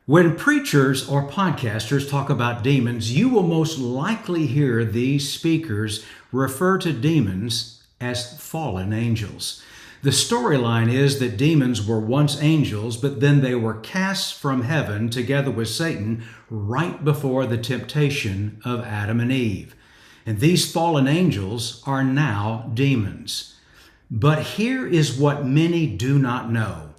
When preachers or podcasters talk about demons, you will most likely hear these speakers refer to demons as fallen angels. The storyline is that demons were once angels, but then they were cast from heaven together with Satan right before the temptation of Adam and Eve. And these fallen angels are now demons. But here is what many do not know.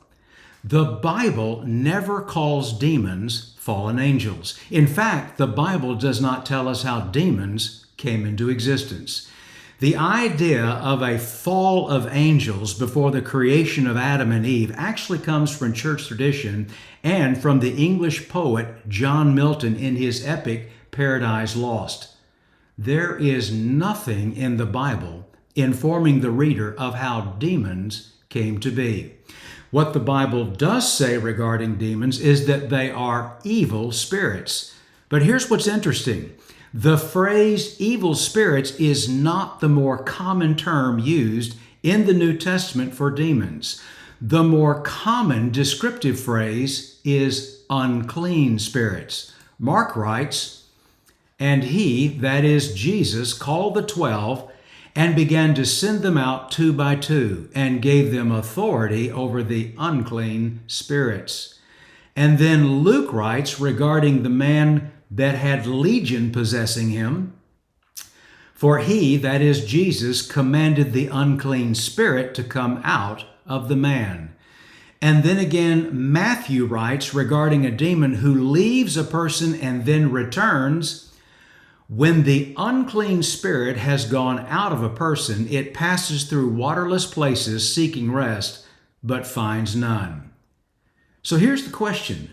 The Bible never calls demons fallen angels. In fact, the Bible does not tell us how demons came into existence. The idea of a fall of angels before the creation of Adam and Eve actually comes from church tradition and from the English poet John Milton in his epic Paradise Lost. There is nothing in the Bible informing the reader of how demons came to be. What the Bible does say regarding demons is that they are evil spirits. But here's what's interesting. The phrase evil spirits is not the more common term used in the New Testament for demons. The more common descriptive phrase is unclean spirits. Mark writes, "And he, that is Jesus, called the 12 and began to send them out 2 by 2, and gave them authority over the unclean spirits." And then Luke writes regarding the man that had legion possessing him, "For he, that is Jesus, commanded the unclean spirit to come out of the man." And then again, Matthew writes regarding a demon who leaves a person and then returns, "When the unclean spirit has gone out of a person, it passes through waterless places seeking rest, but finds none." So here's the question.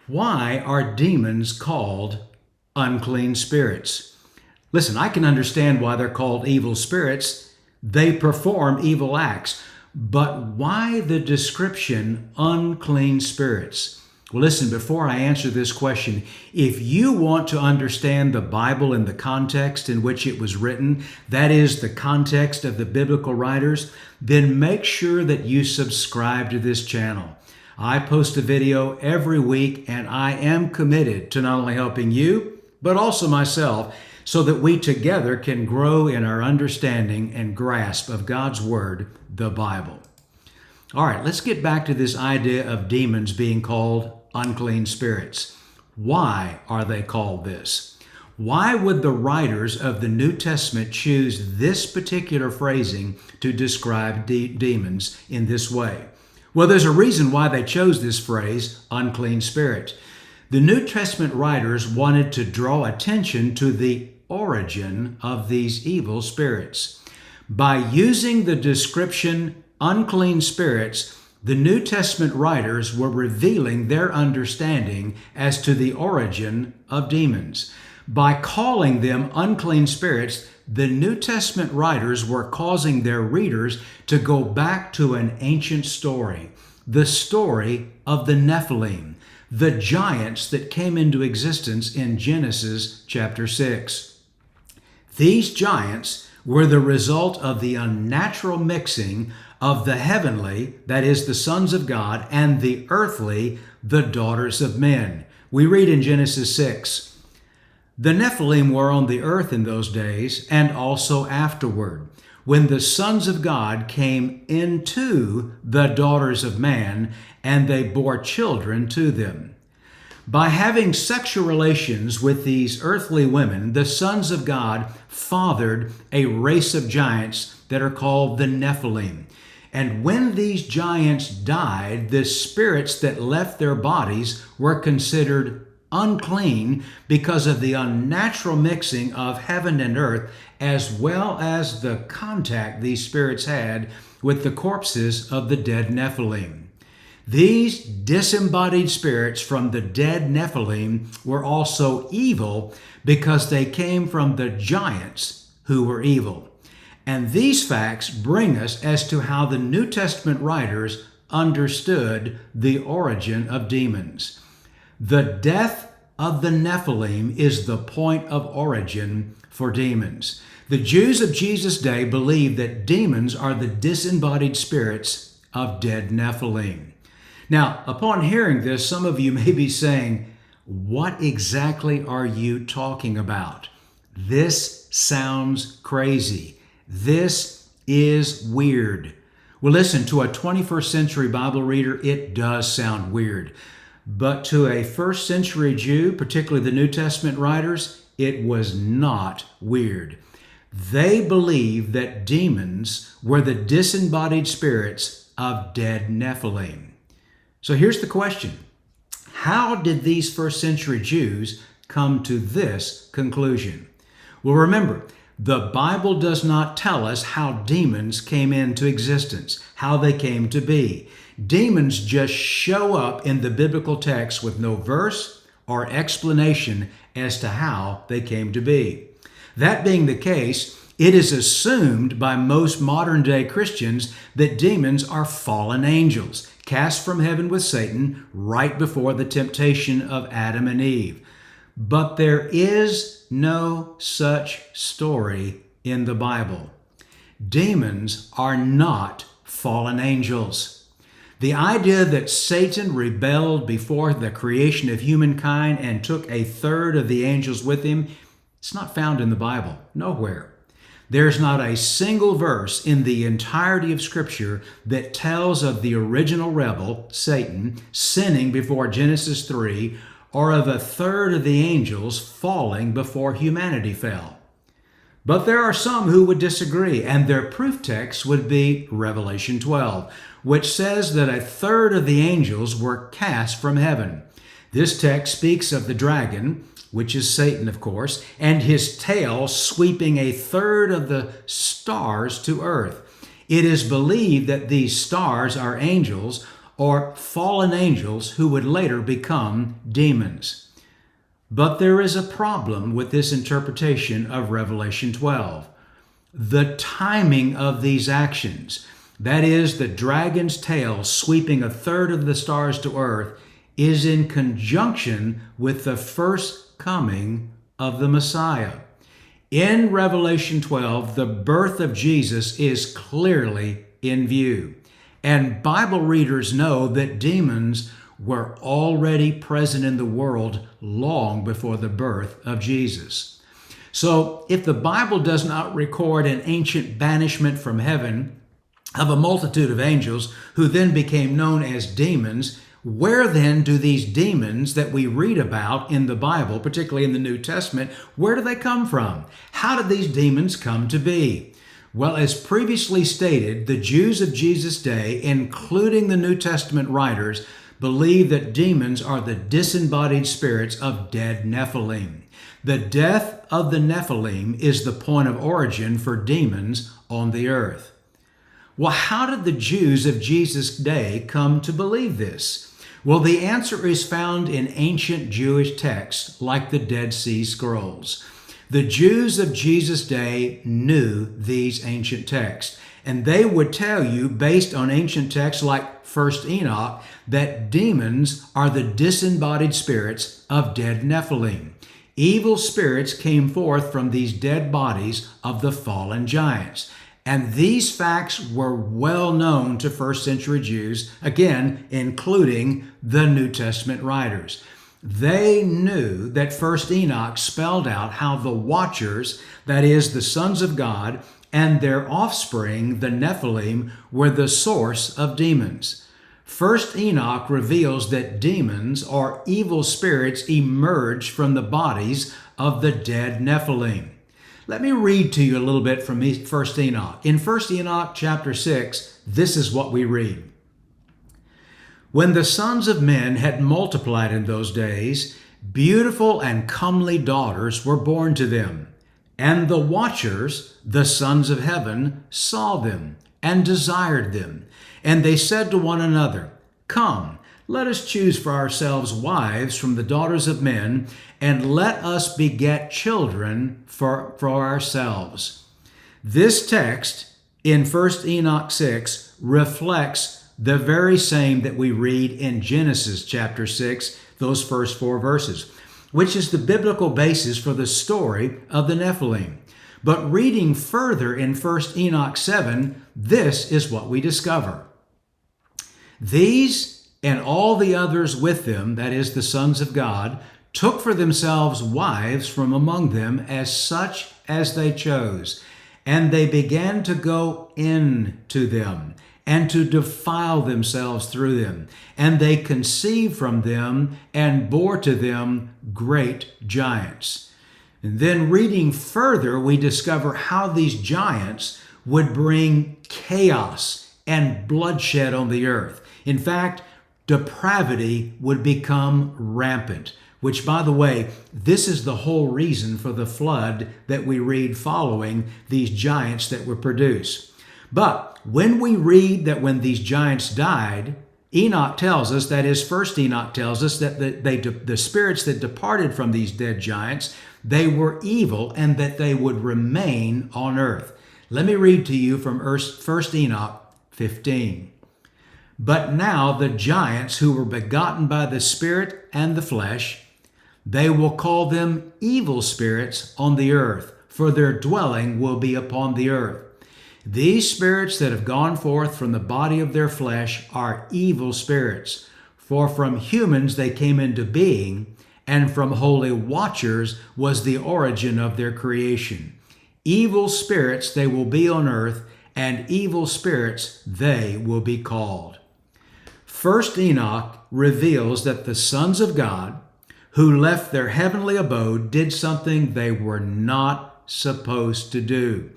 Why are demons called unclean spirits? Listen, I can understand why they're called evil spirits. They perform evil acts. But why the description unclean spirits? Well, listen, before I answer this question, if you want to understand the Bible in the context in which it was written, that is the context of the biblical writers, then make sure that you subscribe to this channel. I post a video every week, and I am committed to not only helping you, but also myself, so that we together can grow in our understanding and grasp of God's Word, the Bible. All right, let's get back to this idea of demons being called unclean spirits. Why are they called this? Why would the writers of the New Testament choose this particular phrasing to describe demons in this way? Well, there's a reason why they chose this phrase, unclean spirit. The New Testament writers wanted to draw attention to the origin of these evil spirits. By using the description unclean spirits, the New Testament writers were revealing their understanding as to the origin of demons. By calling them unclean spirits, the New Testament writers were causing their readers to go back to an ancient story, the story of the Nephilim, the giants that came into existence in Genesis chapter 6. These giants were the result of the unnatural mixing of the heavenly, that is the sons of God, and the earthly, the daughters of men. We read in Genesis 6, "The Nephilim were on the earth in those days, and also afterward, when the sons of God came into the daughters of man, and they bore children to them." By having sexual relations with these earthly women, the sons of God fathered a race of giants that are called the Nephilim. And when these giants died, the spirits that left their bodies were considered unclean because of the unnatural mixing of heaven and earth, as well as the contact these spirits had with the corpses of the dead Nephilim. These disembodied spirits from the dead Nephilim were also evil because they came from the giants who were evil. And these facts bring us as to how the New Testament writers understood the origin of demons. The death of the Nephilim is the point of origin for demons. The Jews of Jesus' day believed that demons are the disembodied spirits of dead Nephilim. Now, upon hearing this, some of you may be saying, what exactly are you talking about? This sounds crazy. This is weird. Well, listen, to a 21st century Bible reader, it does sound weird. But to a first century Jew, particularly the New Testament writers, it was not weird. They believed that demons were the disembodied spirits of dead Nephilim. So here's the question. How did these first century Jews come to this conclusion? Well, remember, the Bible does not tell us how demons came into existence, how they came to be. Demons just show up in the biblical text with no verse or explanation as to how they came to be. That being the case, it is assumed by most modern day Christians that demons are fallen angels, cast from heaven with Satan right before the temptation of Adam and Eve. But there is no such story in the Bible. Demons are not fallen angels. The idea that Satan rebelled before the creation of humankind and took a third of the angels with him, it's not found in the Bible, nowhere. There's not a single verse in the entirety of Scripture that tells of the original rebel, Satan, sinning before Genesis 3, or of a third of the angels falling before humanity fell. But there are some who would disagree, and their proof text would be Revelation 12, which says that a third of the angels were cast from heaven. This text speaks of the dragon, which is Satan, of course, and his tail sweeping a third of the stars to earth. It is believed that these stars are angels or fallen angels who would later become demons. But there is a problem with this interpretation of Revelation 12. The timing of these actions, that is, the dragon's tail sweeping a third of the stars to earth, is in conjunction with the first coming of the Messiah. In Revelation 12, the birth of Jesus is clearly in view. And Bible readers know that demons were already present in the world long before the birth of Jesus. So if the Bible does not record an ancient banishment from heaven of a multitude of angels who then became known as demons, where then do these demons that we read about in the Bible, particularly in the New Testament, where do they come from? How did these demons come to be? Well, as previously stated, the Jews of Jesus' day, including the New Testament writers, believe that demons are the disembodied spirits of dead Nephilim. The death of the Nephilim is the point of origin for demons on the earth. Well, how did the Jews of Jesus' day come to believe this? Well, the answer is found in ancient Jewish texts like the Dead Sea Scrolls. The Jews of Jesus' day knew these ancient texts, and they would tell you, based on ancient texts like 1 Enoch, that demons are the disembodied spirits of dead Nephilim. Evil spirits came forth from these dead bodies of the fallen giants. And these facts were well known to first century Jews, again, including the New Testament writers. They knew that 1 Enoch spelled out how the Watchers, that is, the sons of God, and their offspring, the Nephilim, were the source of demons. 1 Enoch reveals that demons or evil spirits emerged from the bodies of the dead Nephilim. Let me read to you a little bit from 1 Enoch. In 1 Enoch chapter 6, this is what we read. When the sons of men had multiplied in those days, beautiful and comely daughters were born to them. And the Watchers, the sons of heaven, saw them and desired them. And they said to one another, Come, let us choose for ourselves wives from the daughters of men, and let us beget children for ourselves. This text in 1 Enoch 6 reflects the very same that we read in Genesis chapter 6, those first 4 verses, which is the biblical basis for the story of the Nephilim. But reading further in 1 Enoch 7, this is what we discover. These and all the others with them, that is, the sons of God, took for themselves wives from among them as such as they chose. And they began to go in to them and to defile themselves through them. And they conceived from them and bore to them great giants. And then reading further, we discover how these giants would bring chaos and bloodshed on the earth. In fact, depravity would become rampant, which, by the way, this is the whole reason for the flood that we read following these giants that were produced. But when we read that when these giants died, Enoch tells us, that is, first Enoch tells us that the spirits that departed from these dead giants, they were evil and that they would remain on earth. Let me read to you from 1 Enoch 15. But now the giants who were begotten by the Spirit and the flesh, they will call them evil spirits on the earth, for their dwelling will be upon the earth. These spirits that have gone forth from the body of their flesh are evil spirits, for from humans they came into being, and from holy watchers was the origin of their creation. Evil spirits they will be on earth, and evil spirits they will be called. First Enoch reveals that the sons of God who left their heavenly abode did something they were not supposed to do.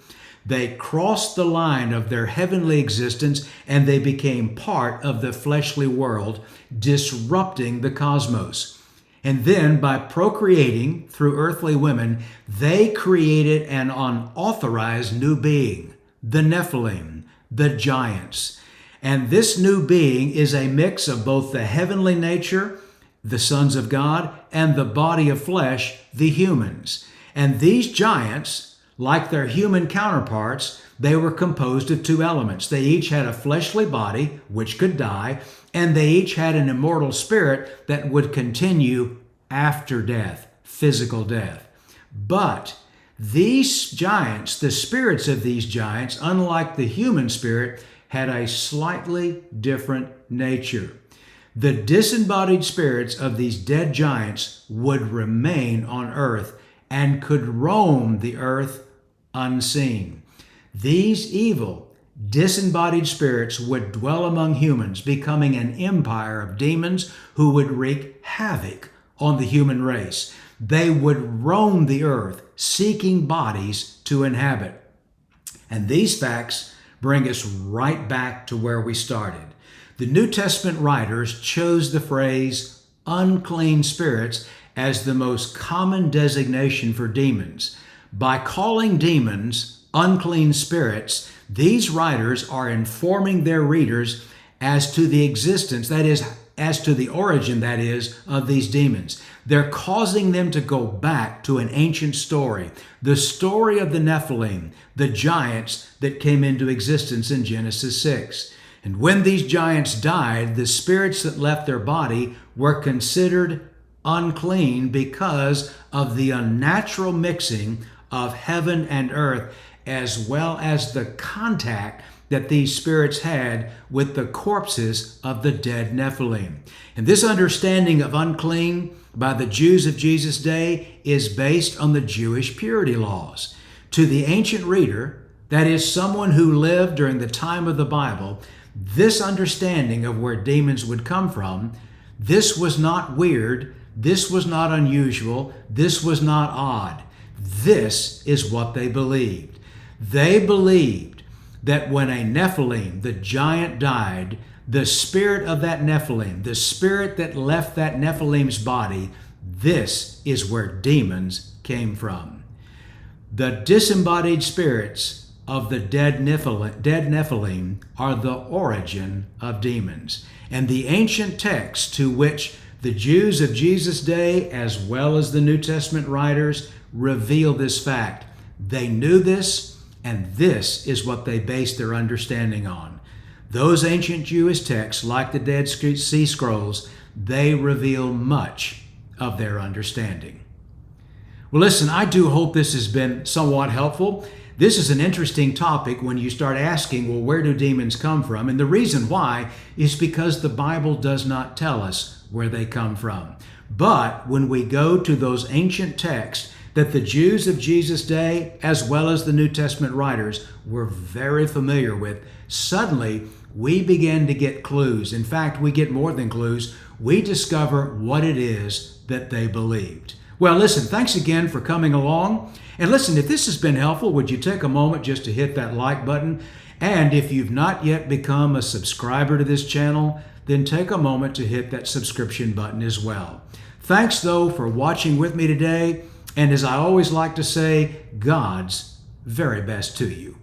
They crossed the line of their heavenly existence and they became part of the fleshly world, disrupting the cosmos. And then by procreating through earthly women, they created an unauthorized new being, the Nephilim, the giants. And this new being is a mix of both the heavenly nature, the sons of God, and the body of flesh, the humans. And these giants, like their human counterparts, they were composed of two elements. They each had a fleshly body, which could die, and they each had an immortal spirit that would continue after death, physical death. But these giants, the spirits of these giants, unlike the human spirit, had a slightly different nature. The disembodied spirits of these dead giants would remain on earth and could roam the earth unseen. These evil, disembodied spirits would dwell among humans, becoming an empire of demons who would wreak havoc on the human race. They would roam the earth, seeking bodies to inhabit. And these facts bring us right back to where we started. The New Testament writers chose the phrase unclean spirits as the most common designation for demons. By calling demons unclean spirits, these writers are informing their readers as to the existence, that is, as to the origin, that is, of these demons. They're causing them to go back to an ancient story, the story of the Nephilim, the giants that came into existence in Genesis 6. And when these giants died, the spirits that left their body were considered unclean because of the unnatural mixing of heaven and earth, as well as the contact that these spirits had with the corpses of the dead Nephilim. And this understanding of unclean by the Jews of Jesus' day is based on the Jewish purity laws. To the ancient reader, that is, someone who lived during the time of the Bible, this understanding of where demons would come from, this was not weird, this was not unusual, this was not odd. This is what they believed. They believed that when a Nephilim, the giant, died, the spirit of that Nephilim, the spirit that left that Nephilim's body, this is where demons came from. The disembodied spirits of the dead Nephilim are the origin of demons. And the ancient texts to which the Jews of Jesus' day, as well as the New Testament writers, reveal this fact. They knew this, and this is what they based their understanding on. Those ancient Jewish texts, like the Dead Sea Scrolls, they reveal much of their understanding. Well, listen, I do hope this has been somewhat helpful. This is an interesting topic when you start asking, well, where do demons come from? And the reason why is because the Bible does not tell us where they come from. But when we go to those ancient texts that the Jews of Jesus' day, as well as the New Testament writers, were very familiar with, suddenly we begin to get clues. In fact, we get more than clues. We discover what it is that they believed. Well, listen, thanks again for coming along. And listen, if this has been helpful, would you take a moment just to hit that like button? And if you've not yet become a subscriber to this channel, then take a moment to hit that subscription button as well. Thanks, though, for watching with me today. And as I always like to say, God's very best to you.